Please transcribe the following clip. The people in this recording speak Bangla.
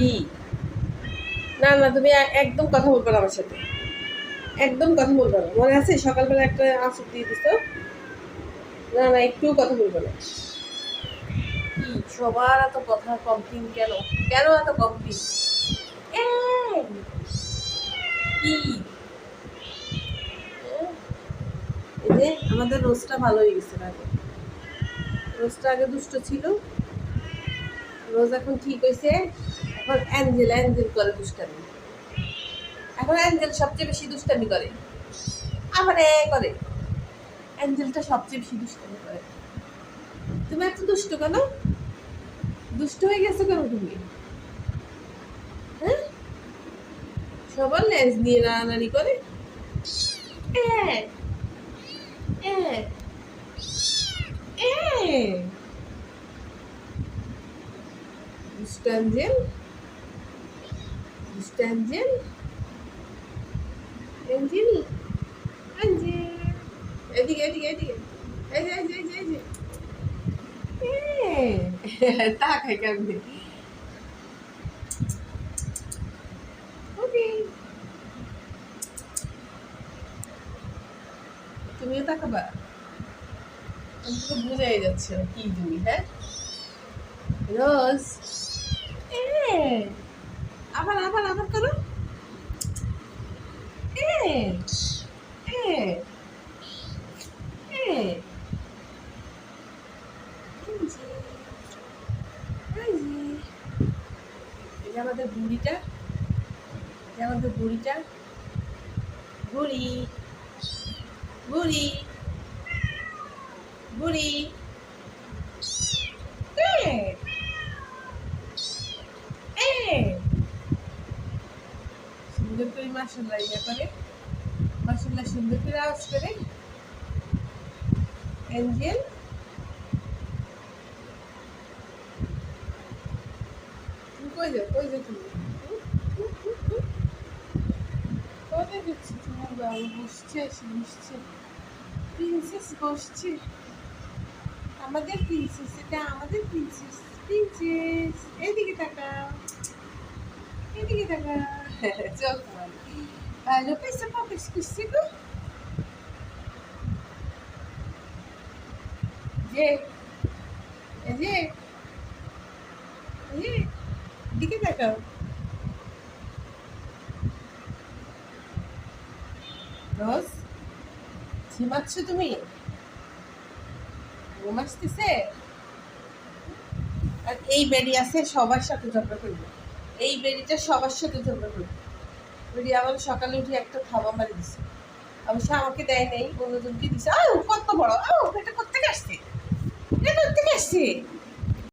কি? না না, তুমি একদম কথা বলবে না আমার সাথে, একদম কথা বলবে না। মনে আছে সকালবেলা একটা আঁচড় দিয়ে দিত? না না, একটুও কথা বলবে না। কি সবার এত কথা কমপ্লেন কেন? কেন এত কমপ্লেন? কি? এই যে আমাদের রোজটা ভালো হয়ে গেছে না? রোজটা আগে দুষ্ট ছিল, রোজ এখন ঠিক হয়েছে। এখন অ্যাঞ্জেল অ্যাঞ্জেল করে দুষ্টামি। এখন অ্যাঞ্জেল সবচেয়ে বেশি দুষ্টামি করে। আবার করে অ্যাঞ্জেলটা সবচেয়ে বেশি দুষ্টামি করে। তুমি এত দুষ্ট কেন? দুষ্ট হয়ে গেছো কেন তুমি? হ্যাঁ, সবার লেজ নিয়ে নাড়ানাড়ি করে। হ্যাঁ হ্যাঁ হ্যাঁ, দুষ্ট অ্যাঞ্জেল, দুষ্ট অ্যাঞ্জেল, অ্যাঞ্জেল, অ্যাঞ্জেল, এদিকে এদিকে এদিকে, এই যে এই যে এই যে এই যে, তাকাই কেমনি? ওকে, তুমিও তাকাবা? আমি তো বুঝাই যাচ্ছে না কি তুমি। হ্যাঁ রোজ, আবার আবার আবার করো। এই যে আমাদের বুড়িটা, এই যে আমাদের বুড়িটা, বুড়ি বুড়ি বুড়ি, সুন্দর করে মাসাল্লাহ ইয়ে করে, মাসাল্লাহ সুন্দর করে আওয়াজ করে। এঞ্জেল, তুমি কই যাও, কই যাও তুমি? কোথায় যাচ্ছি? তোমার বাবু বসছে, এসে বসছে, প্রিন্সেস বসছে। আমাদের প্রিন্সেস, এটা আমাদের প্রিন্সেস, প্রিন্সেস। এদিকে তাকাও, এদিকে তাকাও। চোখ মারি ভালো পয়সা পাপিস করছে গো। যে এই যে এই যে দিকে তাকাও। রোজ, ঝিমাচ্ছ তুমি? ঘুম আসতেছে? আর এই বেড়ি আছে সবার সাথে ঝগড়া করবে, এই বেড়িটা সবার সাথে ঝগড়া করবে। বেড়ি আমার সকালে উঠে একটা থাবা মারি দিছে, অবশ্য আমাকে দেয় নাই, অন্যজনকে দিছে। কত বড়, এটা কোথেকে আসছে, এটা কোথেকে আসছে?